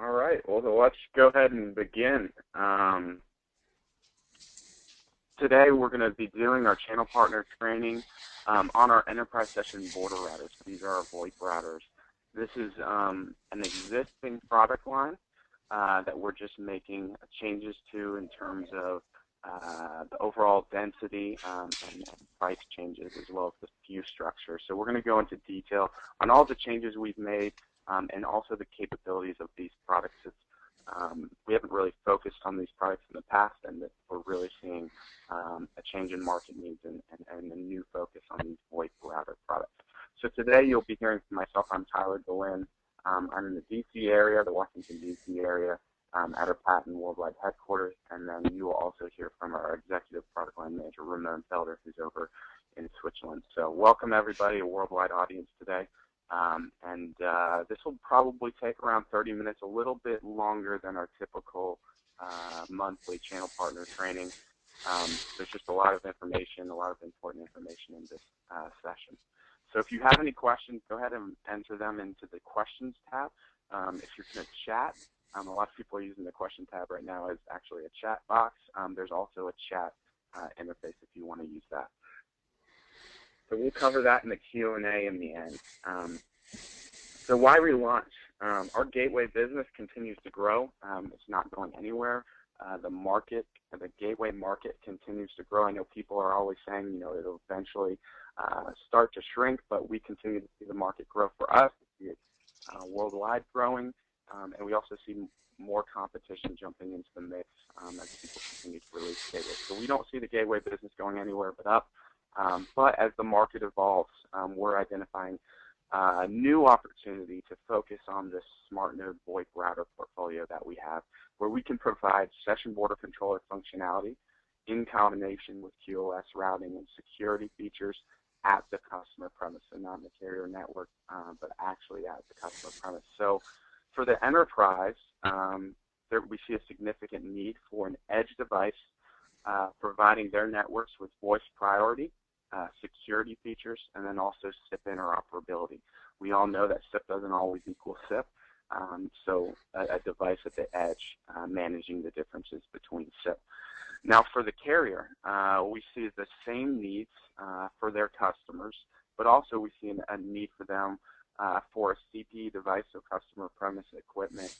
All right, well, let's go ahead and begin. Today we're going to be doing our channel partner training on our enterprise session border routers. These are our VoIP routers. This is an existing product line that we're just making changes to in terms of the overall density and price changes, as well as the SKU structure. So we're going to go into detail on all the changes we've made and also the capabilities of these products. We haven't really focused on these products in the past, and we're really seeing a change in market needs and a new focus on these VoIP router products. So today you'll be hearing from myself. I'm Tyler Galin. I'm in the DC area, the Washington DC area, at our Patent Worldwide headquarters, and then you will also hear from our executive product line manager, Ramon Felder, who's over in Switzerland. So welcome everybody, a worldwide audience today. This will probably take around 30 minutes, a little bit longer than our typical monthly channel partner training. There's just a lot of information, a lot of important information in this session. So if you have any questions, go ahead and enter them into the questions tab. If you're going to chat, a lot of people are using the question tab right now as actually a chat box. There's also a chat interface if you want to use that. So we'll cover that in the Q&A in the end. So why relaunch? Our gateway business continues to grow. It's not going anywhere. The gateway market continues to grow. I know people are always saying, it'll eventually start to shrink, but we continue to see the market grow for us. We see it worldwide growing, and we also see more competition jumping into the mix as people continue to release gateways. So we don't see the gateway business going anywhere but up. But as the market evolves, we're identifying a new opportunity to focus on this SmartNode VoIP router portfolio that we have, where we can provide session border controller functionality in combination with QoS routing and security features at the customer premise, and not in the carrier network, but actually at the customer premise. So for the enterprise, we see a significant need for an edge device providing their networks with voice priority, security features, and then also SIP interoperability. We all know that SIP doesn't always equal SIP, so a device at the edge managing the differences between SIP. Now for the carrier, we see the same needs for their customers, but also we see a need for them for a CPE device, so customer premise equipment,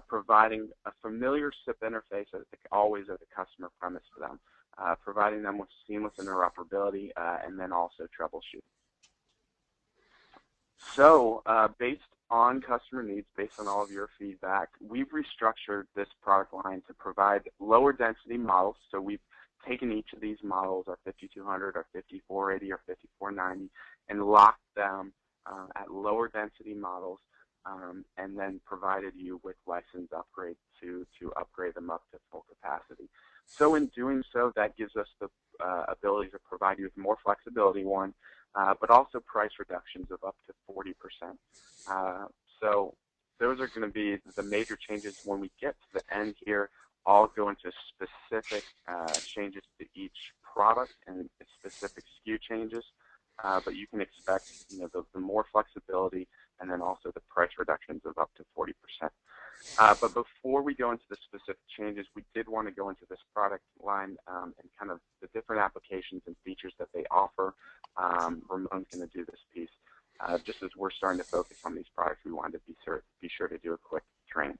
providing a familiar SIP interface always at the customer premise for them, providing them with seamless interoperability, and then also troubleshooting. So based on customer needs, based on all of your feedback, we've restructured this product line to provide lower density models. So we've taken each of these models, our 5200, our 5480, our 5490, and locked them at lower density models, and then provided you with license upgrades to upgrade them up to full capacity. So in doing so, that gives us the ability to provide you with more flexibility, but also price reductions of up to 40%. So those are going to be the major changes when we get to the end here. I'll go into specific changes to each product and specific SKU changes, but you can expect the more flexibility and then also the price reductions of up to 40%. But before we go into the specific changes, we did want to go into this product line and kind of the different applications and features that they offer. Ramon's going to do this piece. Just as we're starting to focus on these products, we wanted to be sure to do a quick training.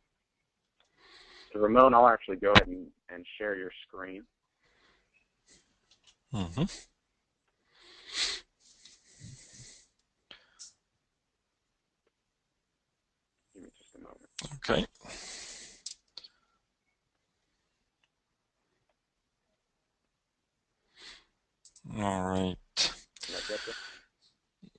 So Ramon, I'll actually go ahead and share your screen. Mm-hmm. Give me just a moment. Okay. All right.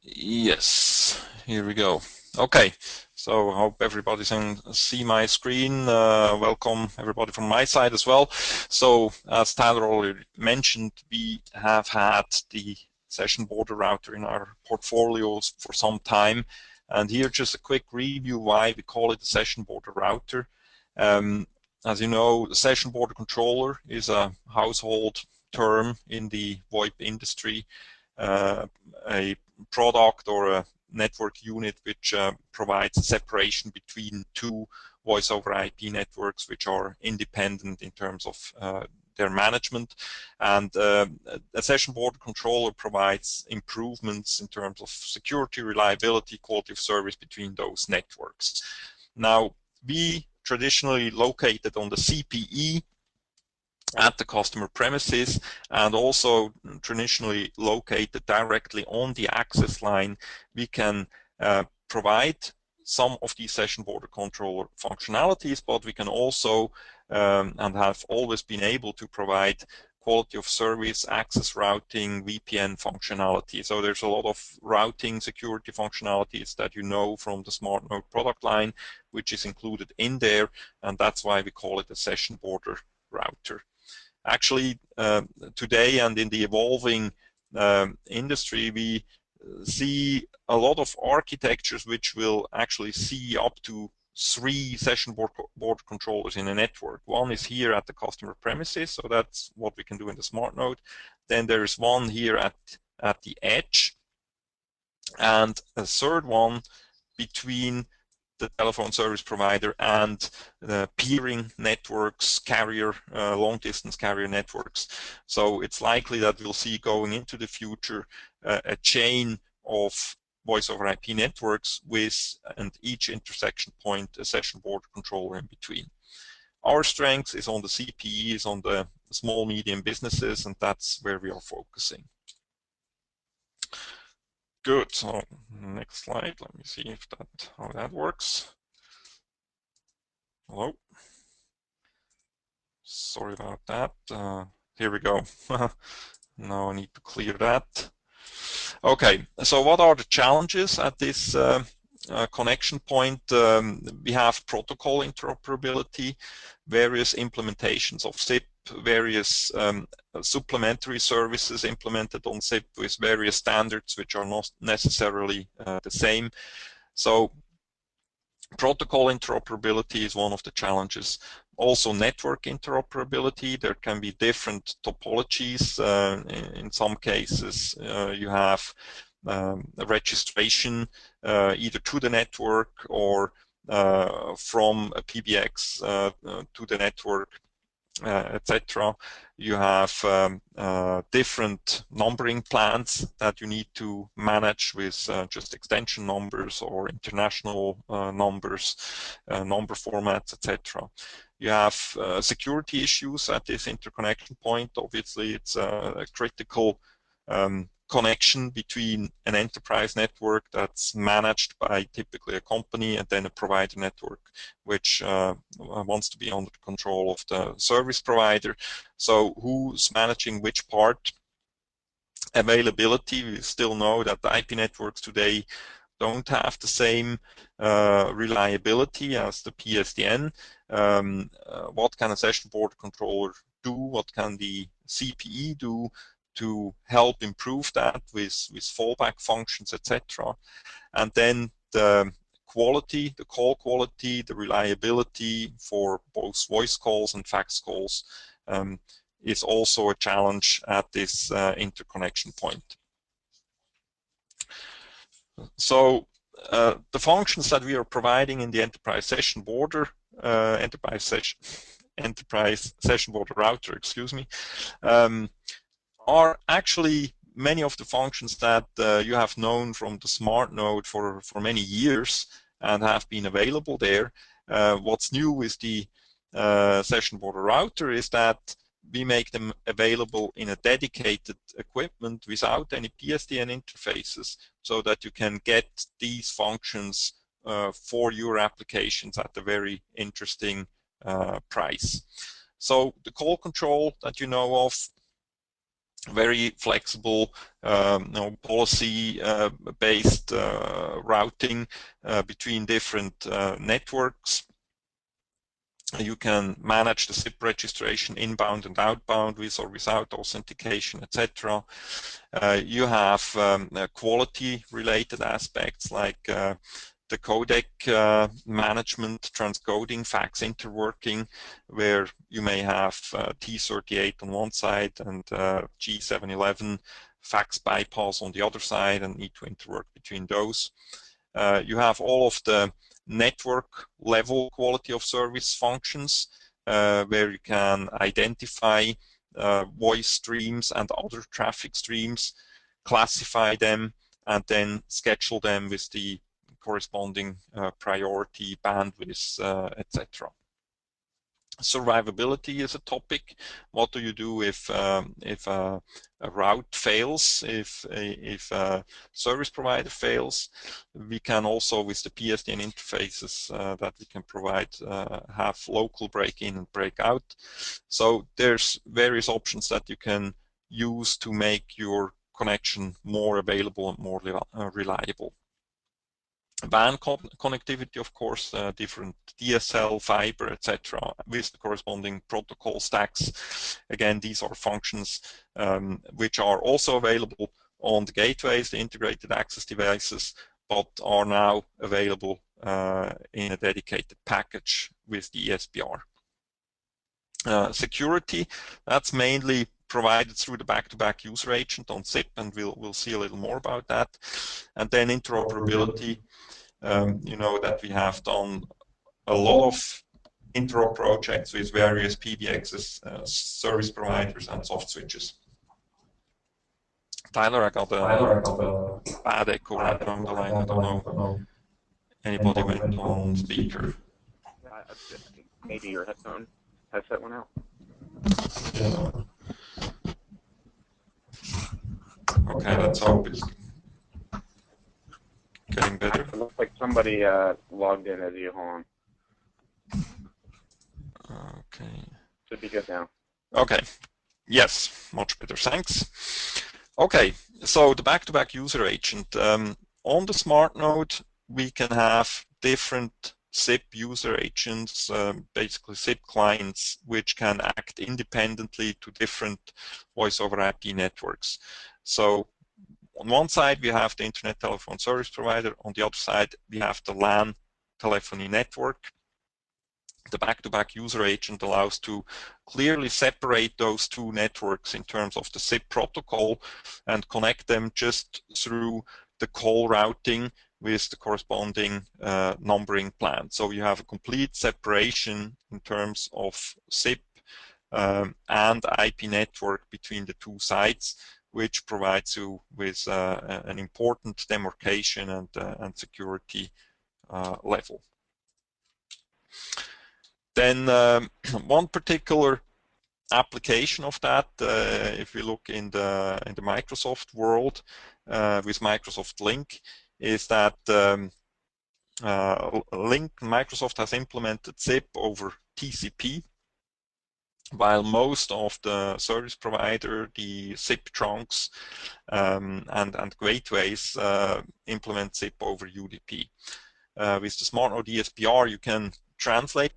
Yes, here we go. Okay, so I hope everybody can see my screen. Welcome everybody from my side as well. So as Tyler already mentioned, we have had the session border router in our portfolios for some time. And here just a quick review why we call it a session border router. As you know, the session border controller is a household term in the VoIP industry. A product or a network unit which provides a separation between two voice over IP networks which are independent in terms of their management, and a session border controller provides improvements in terms of security, reliability, quality of service between those networks. Now, we traditionally located on the CPE at the customer premises, and also traditionally located directly on the access line, we can provide some of these session border controller functionalities, but we can also and have always been able to provide quality of service, access routing, VPN functionality. So there's a lot of routing security functionalities that you know from the SmartNode product line, which is included in there, and that's why we call it a session border router. Actually, today and in the evolving industry, we see a lot of architectures which will actually see up to 3 session border controllers in a network. One is here at the customer premises, so that's what we can do in the SmartNode. Then there is one here at the edge, and a third one between the telephone service provider and the peering networks, carrier, long-distance carrier networks. So it's likely that we'll see going into the future a chain of voice over IP networks with, and each intersection point, a session border controller in between. Our strength is on the CPE, is on the small, medium businesses, and that's where we are focusing. Good. So next slide. Let me see if how that works. Hello. Sorry about that. Here we go. Now I need to clear that. Okay. So what are the challenges at this connection point? We have protocol interoperability, various implementations of SIP, various supplementary services implemented on SIP with various standards which are not necessarily the same. So protocol interoperability is one of the challenges. Also network interoperability, there can be different topologies. In some cases you have a registration either to the network or from a PBX to the network, etc. You have different numbering plans that you need to manage with just extension numbers or international numbers, number formats, etc. You have security issues at this interconnection point. Obviously, it's a critical connection between an enterprise network that's managed by typically a company and then a provider network which wants to be under the control of the service provider. So who's managing which part? Availability, we still know that the IP networks today don't have the same reliability as the PSTN. What can a session border controller do? What can the CPE do to help improve that with fallback functions, etc. And then the quality, the call quality, the reliability for both voice calls and fax calls is also a challenge at this interconnection point. So the functions that we are providing in the enterprise session border, enterprise session border router, excuse me, are actually many of the functions that you have known from the SmartNode for many years and have been available there. What's new with the session border router is that we make them available in a dedicated equipment without any PSTN interfaces, so that you can get these functions for your applications at a very interesting price. So the call control that you know of, very flexible, policy-based routing between different networks. You can manage the SIP registration inbound and outbound with or without authentication, etc. You have quality-related aspects like the codec management, transcoding, fax interworking, where you may have T38 on one side and G711 fax bypass on the other side and need to interwork between those. You have all of the network level quality of service functions where you can identify voice streams and other traffic streams, classify them, and then schedule them with the corresponding priority, bandwidth, etc. Survivability is a topic. What do you do if a route fails, if a service provider fails? We can also, with the PSTN interfaces that we can provide, have local break-in and break-out. So there's various options that you can use to make your connection more available and more reliable. WAN connectivity, of course, different DSL, fiber, etc., with the corresponding protocol stacks. Again, these are functions which are also available on the gateways, the integrated access devices, but are now available in a dedicated package with the ESBR. Security, that's mainly provided through the back-to-back user agent on SIP, and we'll see a little more about that. And then interoperability. You know that we have done a lot of interop projects with various PBXs, service providers, and soft switches. Tyler, I got a bad echo right now on the line. I don't know. Anybody went on speaker? Maybe your headset went out. Yeah. Okay, let's hope it's getting better. It looks like somebody logged in as you. Hold on. Okay. Should be good now. Okay. Yes, much better. Thanks. Okay, so the back-to-back user agent. On the SmartNode, we can have different SIP user agents, basically SIP clients, which can act independently to different voice over IP networks. So on one side, we have the Internet Telephone Service Provider. On the other side, we have the LAN telephony network. The back-to-back user agent allows to clearly separate those two networks in terms of the SIP protocol and connect them just through the call routing with the corresponding numbering plan. So you have a complete separation in terms of SIP and IP network between the two sites, which provides you with an important demarcation and security level. Then one particular application of that, if we look in the Microsoft world with Microsoft Link, is that Microsoft has implemented SIP over TCP, while most of the service provider, the SIP trunks and gateways implement SIP over UDP. With the SmartNode ESBR, you can translate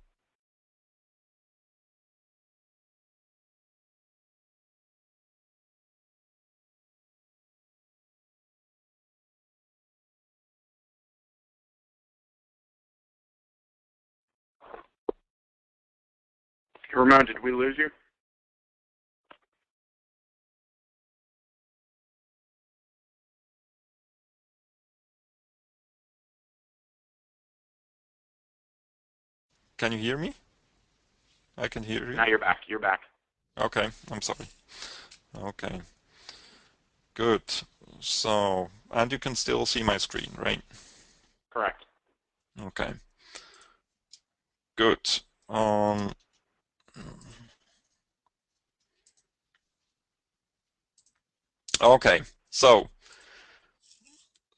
Ramon, did we lose you? Can you hear me? I can hear you. Now you're back. You're back. Okay, I'm sorry. Okay. Good. So, and you can still see my screen, right? Correct. Okay. Good. Okay, so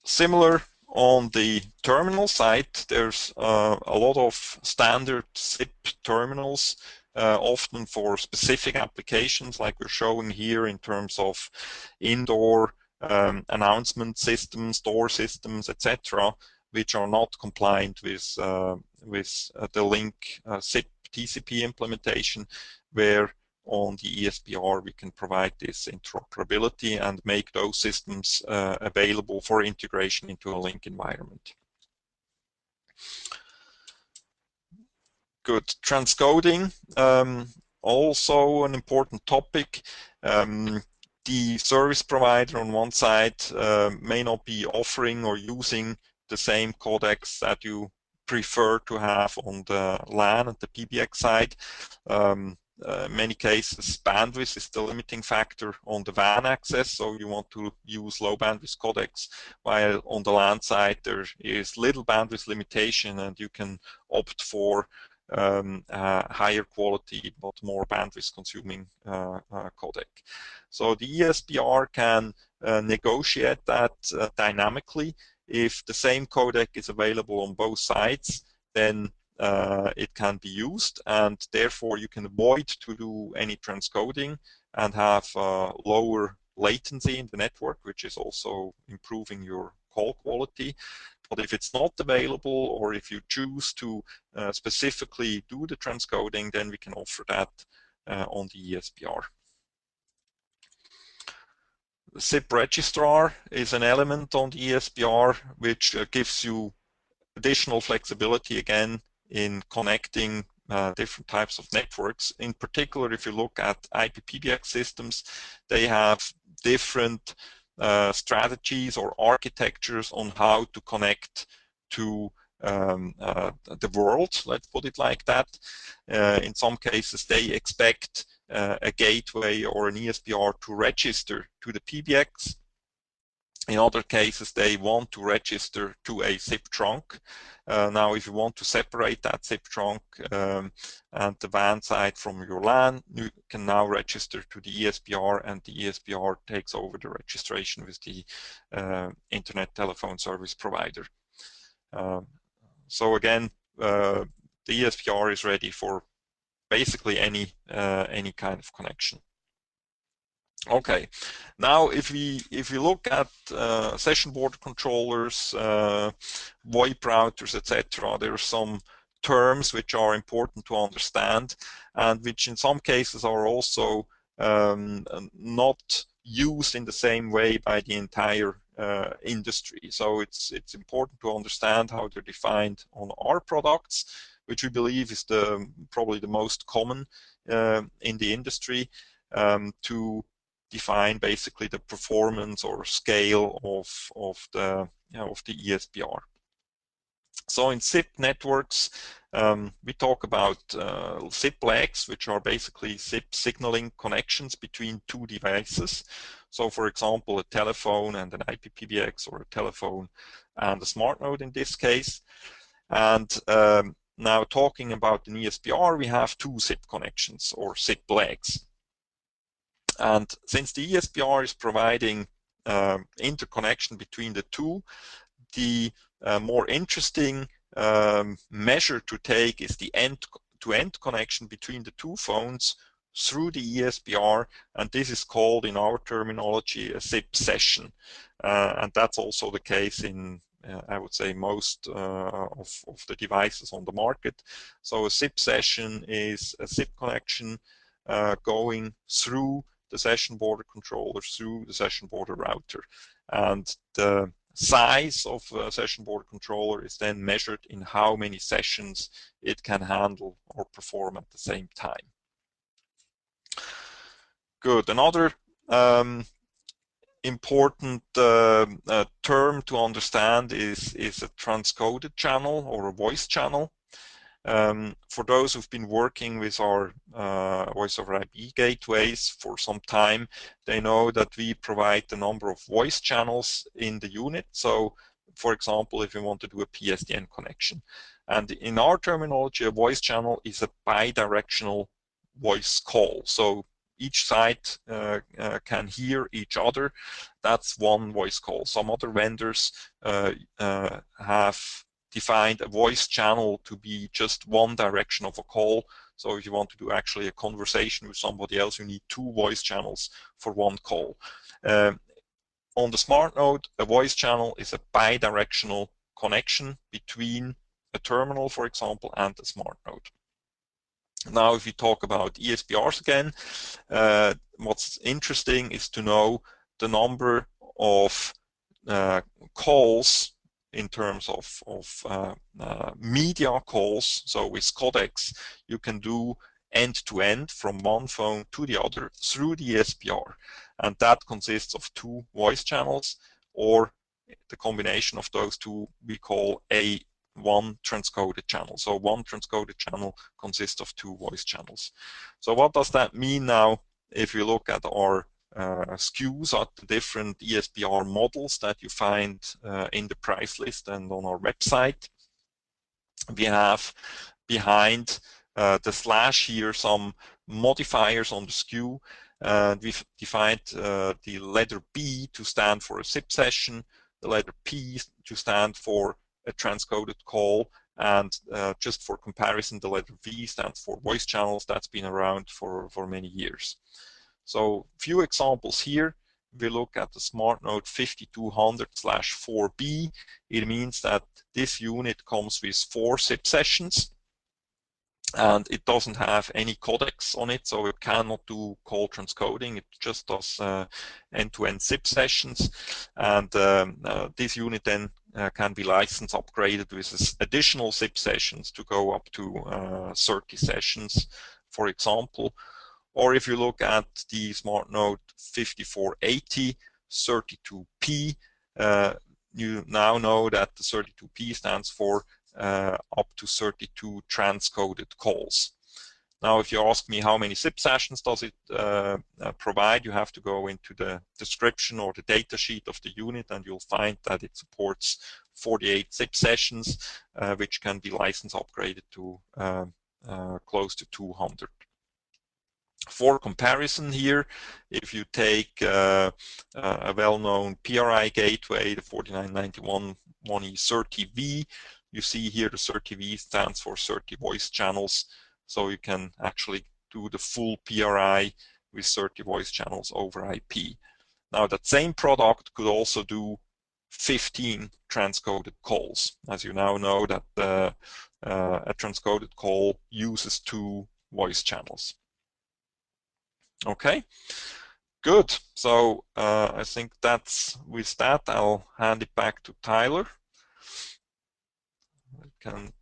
similar on the terminal side, there's a lot of standard SIP terminals, often for specific applications like we're showing here in terms of indoor announcement systems, door systems, etc., which are not compliant with the Link SIP TCP implementation, where on the ESBR we can provide this interoperability and make those systems available for integration into a Link environment. Good. Transcoding, also an important topic. the service provider on one side may not be offering or using the same codecs that you prefer to have on the LAN and the PBX side. Many cases, bandwidth is the limiting factor on the WAN access, so you want to use low bandwidth codecs, while on the LAN side there is little bandwidth limitation and you can opt for higher quality but more bandwidth consuming codec. So the ESBR can negotiate that dynamically. If the same codec is available on both sides, then it can be used, and therefore you can avoid to do any transcoding and have lower latency in the network, which is also improving your call quality. But if it's not available, or if you choose to specifically do the transcoding, then we can offer that on the ESBR. The SIP registrar is an element on the ESBR which gives you additional flexibility again in connecting different types of networks. In particular, if you look at IP-PBX systems, they have different strategies or architectures on how to connect to the world, let's put it like that. In some cases, they expect a gateway or an ESBR to register to the PBX. In other cases, they want to register to a SIP trunk. Now, if you want to separate that SIP trunk and the WAN side from your LAN, you can now register to the ESBR, and the ESBR takes over the registration with the Internet Telephone Service Provider. So again, the ESBR is ready for basically any kind of connection. Okay, now if we look at session border controllers, VoIP routers, etc., there are some terms which are important to understand, and which in some cases are also not used in the same way by the entire industry. So it's important to understand how they're defined on our products, which we believe is probably the most common in the industry, to define basically the performance or scale of the ESBR. So in SIP networks, we talk about SIP legs, which are basically SIP signaling connections between two devices. So for example, a telephone and an IP-PBX, or a telephone and a SmartNode in this case. And now talking about an ESBR, we have two SIP connections or SIP legs. And since the ESBR is providing interconnection between the two, the more interesting measure to take is the end-to-end connection between the two phones through the ESBR, and this is called, in our terminology, a SIP session. And that's also the case in, I would say, most of the devices on the market. So a SIP session is a SIP connection going through the session border controller, through the session border router. And the size of a session border controller is then measured in how many sessions it can handle or perform at the same time. Good. Another important term to understand is a transcoded channel or a voice channel. For those who've been working with our voice over IP gateways for some time, they know that we provide a number of voice channels in the unit. So, for example, if you want to do a PSTN connection. And in our terminology, a voice channel is a bidirectional voice call. So each side can hear each other. That's one voice call. Some other vendors have defined a voice channel to be just one direction of a call. So if you want to do actually a conversation with somebody else, you need two voice channels for one call. On the SmartNode, a voice channel is a bidirectional connection between a terminal, for example, and a SmartNode. Now, if we talk about ESBRs again, what's interesting is to know the number of calls in terms of media calls. So with codecs, you can do end-to-end from one phone to the other through the ESBR. And that consists of 2 voice channels, or the combination of those 2 we call a one transcoded channel. So one transcoded channel consists of 2 voice channels. So what does that mean now if you look at our SKUs at the different ESBR models that you find in the price list and on our website? We have behind the slash here some modifiers on the SKU. We've defined the letter B to stand for a SIP session, the letter P to stand for a transcoded call, and just for comparison, the letter V stands for voice channels. That's been around for many years. So few examples here. We look at the SmartNode 5200/4B. It means that this unit comes with 4 SIP sessions, and it doesn't have any codecs on it, so it cannot do call transcoding. It just does end-to-end SIP sessions, and this unit then can be license upgraded with additional SIP sessions to go up to 30 sessions, for example. Or if you look at the SmartNode 5480 32P, you now know that the 32P stands for up to 32 transcoded calls. Now, if you ask me how many SIP sessions does it provide, you have to go into the description or the data sheet of the unit, and you'll find that it supports 48 SIP sessions, which can be license upgraded to close to 200. For comparison here, if you take a well-known PRI gateway, the 4991 1E30V, you see here the 30V stands for 30 voice channels, so you can actually do the full PRI with 30 voice channels over IP. Now that same product could also do 15 transcoded calls, as you now know that a transcoded call uses 2 voice channels. Okay, good. So I think with that, I'll hand it back to Tyler. I can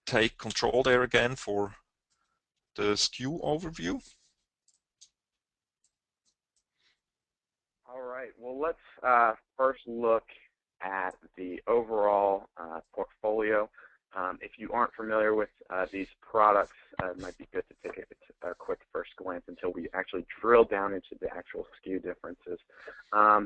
take control there again for the SKU overview. All right, well, let's first look at the overall portfolio. If you aren't familiar with these products, it might be good to take a quick first glance until we actually drill down into the actual SKU differences.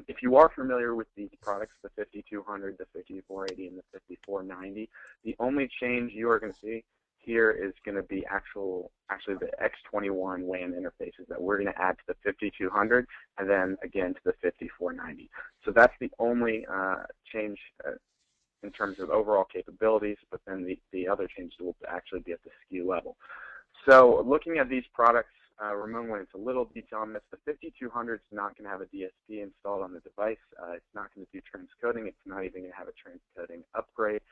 If you are familiar with these products, the 5200, the 5480, and the 5490, the only change you are going to see here is going to be actually the X21 WAN interfaces that we're going to add to the 5200 and then again to the 5490. So that's the only change in terms of overall capabilities, but then the other changes will actually be at the SKU level. So looking at these products, Ramon went into a little detail on this. The 5200 is not going to have a DSP installed on the device. It's not going to do transcoding. It's not even going to have a transcoding upgrade.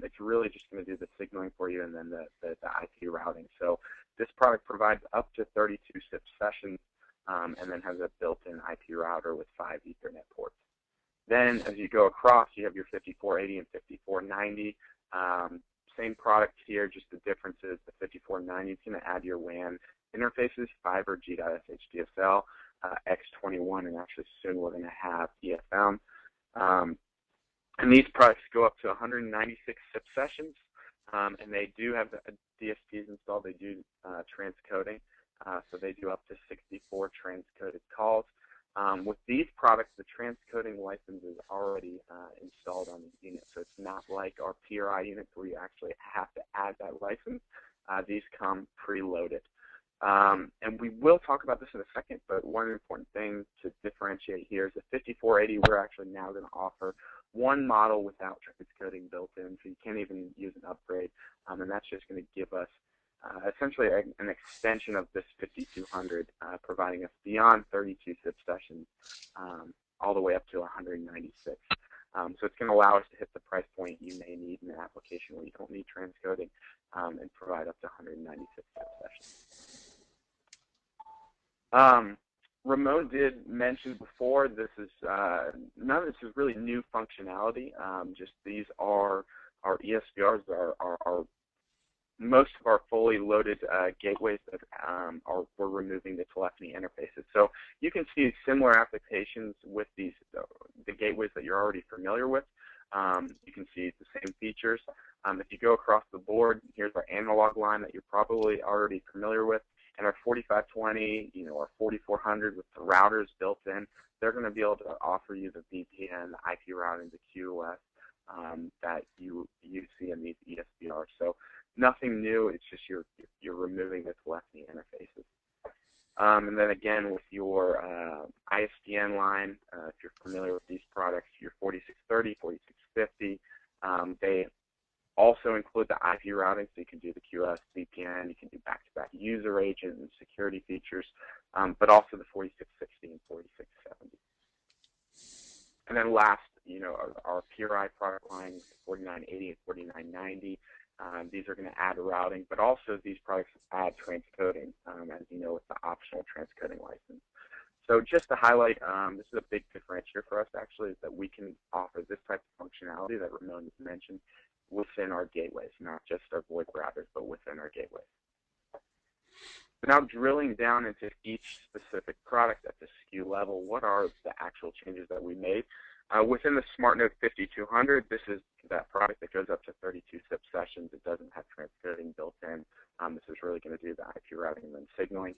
It's really just going to do the signaling for you and then the IP routing. So this product provides up to 32 SIP sessions and then has a built-in IP router with 5 Ethernet ports. Then as you go across, you have your 5480 and 5490. Same product here, just the difference is the 5490 is going to add your WAN interfaces, fiber, G.sh, DSL, X21, and actually soon we're going to have EFM. And these products go up to 196 SIP sessions, and they do have DSPs installed. They do transcoding, so they do up to 64 transcoded calls. With these products, the transcoding license is already installed on the unit, so it's not like our PRI units where you actually have to add that license. These come preloaded. And we will talk about this in a second, but one important thing to differentiate here is the 5480, we're actually now going to offer one model without transcoding built in, so you can't even use an upgrade, and that's just going to give us essentially an extension of this 5200, providing us beyond 32 SIP sessions all the way up to 196. So it's going to allow us to hit the price point you may need in an application where you don't need transcoding and provide up to 196 SIP sessions. Ramon did mention before, this is none of this is really new functionality. Just these are our ESBRs, our most of our fully loaded gateways that we're removing the telephony interfaces. So you can see similar applications with these the gateways that you're already familiar with. You can see the same features. If you go across the board, here's our analog line that you're probably already familiar with, and our 4520, our 4400 with the routers built in. They're going to be able to offer you the VPN, the IP routing, the QoS that you see in these ESBRs. So nothing new. It's just you're removing the telephony interfaces. And then again, with your ISDN line, if you're familiar with these products, your 4630, 4650, they also include the IP routing, so you can do the QoS, VPN, you can do back-to-back user agent and security features, but also the 4660 and 4670. And then last, our PRI product lines, 4980 and 4990. These are going to add routing, but also these products add transcoding, as you know, with the optional transcoding license. So just to highlight, this is a big differentiator for us, actually, is that we can offer this type of functionality that Ramon has mentioned within our gateways, not just our VoIP routers, but within our gateways. So now drilling down into each specific product at the SKU level, what are the actual changes that we made? Within the SmartNode 5200, this is that product that goes up to 32 SIP sessions. It doesn't have transcoding built in. This is really going to do the IP routing and then signaling.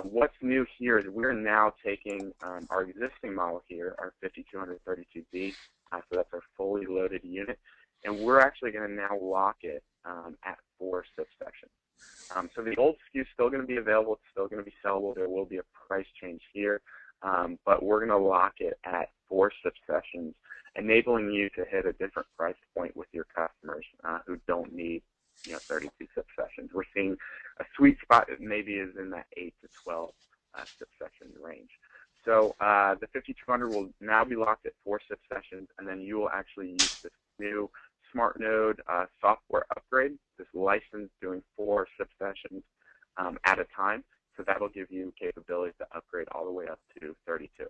What's new here is we're now taking our existing model here, our 5232B, so that's our fully loaded unit, and we're actually going to now lock it at 4 SIP sessions. So the old SKU is still going to be available. It's still going to be sellable. There will be a price change here, but we're going to lock it at 4 SIP sessions, enabling you to hit a different price point with your customers who don't need 32 SIP sessions. We're seeing a sweet spot that maybe is in that 8 to 12 SIP session range. So the 5200 will now be locked at 4 SIP sessions, and then you will actually use this new SmartNode software upgrade, this license doing 4 SIP sessions at a time. So that'll give you capabilities to upgrade all the way up to 32.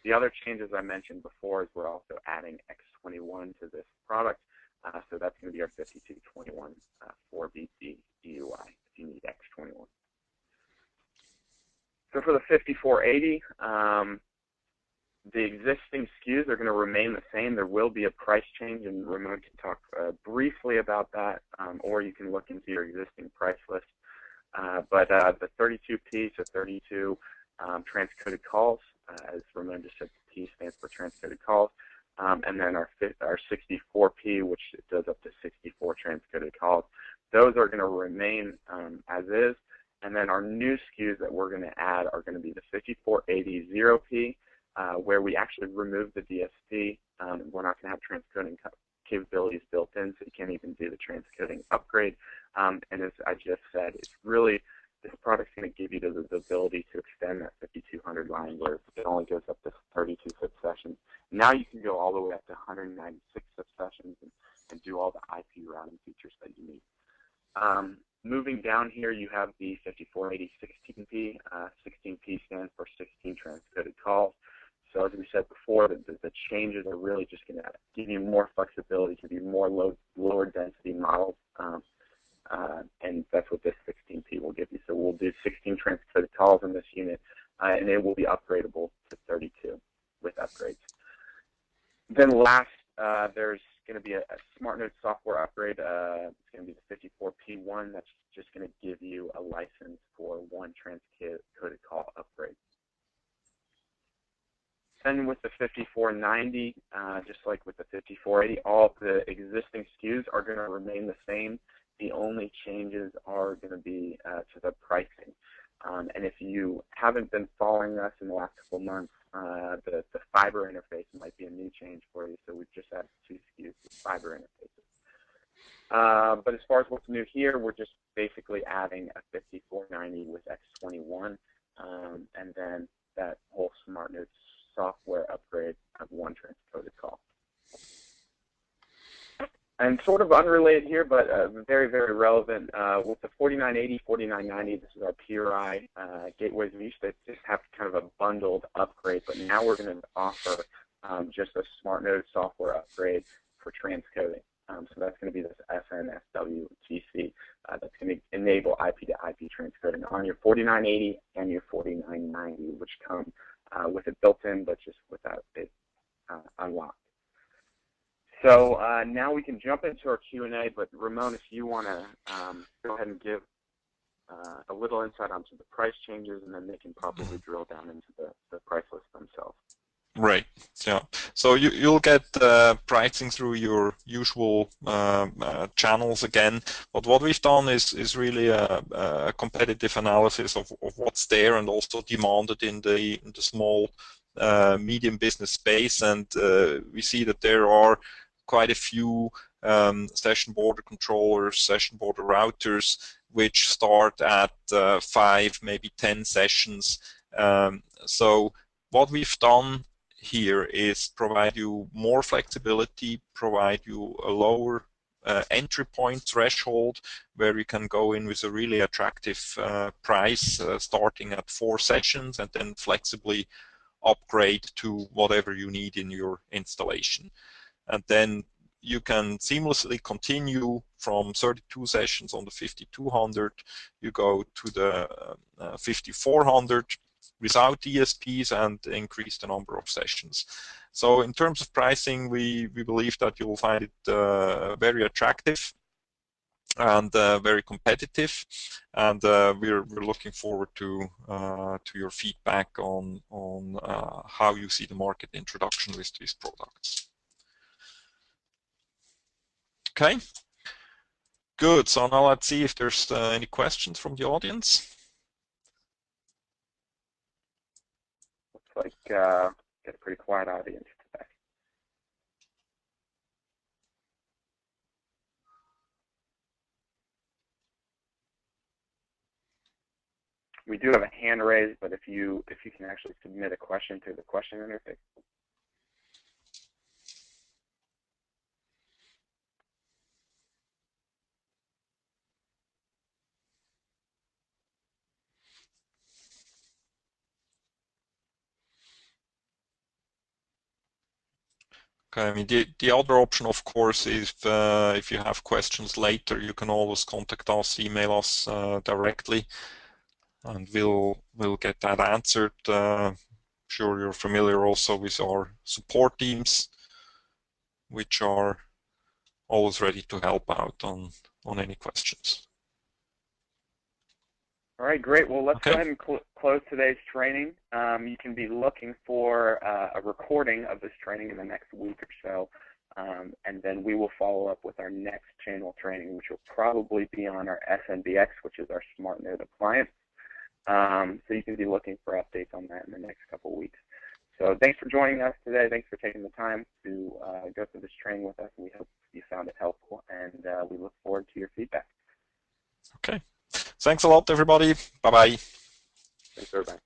The other changes I mentioned before is we're also adding X21 to this product. So that's going to be our 5221 4BC DUI if you need X21. So for the 5480, the existing SKUs are going to remain the same. There will be a price change, and Ramon can talk briefly about that, or you can look into your existing price list. But the 32P, so 32 transcoded calls, as Ramon just said, P stands for transcoded calls, and then our 64P, which does up to 64 transcoded calls. Those are going to remain as is, and then our new SKUs that we're going to add are going to be the 5480 0P, where we actually remove the DSP. We're not going to have transcoding capabilities built in, so you can't even do the transcoding upgrade. And as I just said, it's really, this product's going to give you the ability to extend that 5200 line where it only goes up to 32 SIP sessions. Now you can go all the way up to 196 SIP sessions and do all the IP routing features that you need. Moving down here, you have the 5480 16P. 16P stands for 16 transcoded calls. So as we said before, the changes are really just going to give you more flexibility, give you more lower density models, and that's what this 16P will give you. So we'll do 16 transcoded calls in this unit, and it will be upgradable to 32 with upgrades. Then last, there's going to be a SmartNode software upgrade. It's going to be the 54P1. That's just going to give you a license for 1 transcoded call upgrade. Then with the 5490, just like with the 5480, all of the existing SKUs are going to remain the same. The only changes are going to be to the pricing. And if you haven't been following us in the last couple of months, the fiber interface might be a new change for you. So we've just added 2 SKUs with fiber interfaces. But as far as what's new here, we're just basically adding a 5490 with X21, and then that whole SmartNode software upgrade of 1 transcoded call. And sort of unrelated here, but very, very relevant, with the 4980, 4990, this is our PRI gateways. We used to just have kind of a bundled upgrade, but now we're going to offer just a SmartNode software upgrade for transcoding. So that's going to be this SNSWTC. enable IP to IP transcoding on your 4980 and your 4990, which come with it built in, but just without it unlocked. So now we can jump into our Q&A, but Ramon, if you want to go ahead and give a little insight onto the price changes, and then they can probably drill down into the price list themselves. Right. Yeah. So you'll get pricing through your usual channels again. But what we've done is really a competitive analysis of what's there and also demanded in the small medium business space, and we see that there are quite a few session border controllers, session border routers, which start at 5, maybe 10 sessions. So what we've done here is provide you more flexibility, provide you a lower entry point threshold where you can go in with a really attractive price starting at 4 sessions and then flexibly upgrade to whatever you need in your installation. And then you can seamlessly continue from 32 sessions on the 5200, you go to the 5400 without ESPs and increase the number of sessions. So in terms of pricing, we believe that you will find it very attractive and very competitive, and we're looking forward to your feedback on how you see the market introduction with these products. Okay, good. So now let's see if there's any questions from the audience. Looks like got a pretty quiet audience today. We do have a hand raised, but if you can actually submit a question through the question interface. Okay, I mean, the other option, of course, is if you have questions later, you can always contact us, email us directly, and we'll get that answered. Sure, you're familiar also with our support teams, which are always ready to help out on any questions. All right, great. Well, let's go ahead and close today's training. You can be looking for a recording of this training in the next week or so, and then we will follow up with our next channel training, which will probably be on our SNBX, which is our SmartNode appliance. So you can be looking for updates on that in the next couple of weeks. So thanks for joining us today. Thanks for taking the time to go through this training with us. We hope you found it helpful, and we look forward to your feedback. Okay. Thanks a lot, everybody. Bye-bye. Thanks, everybody.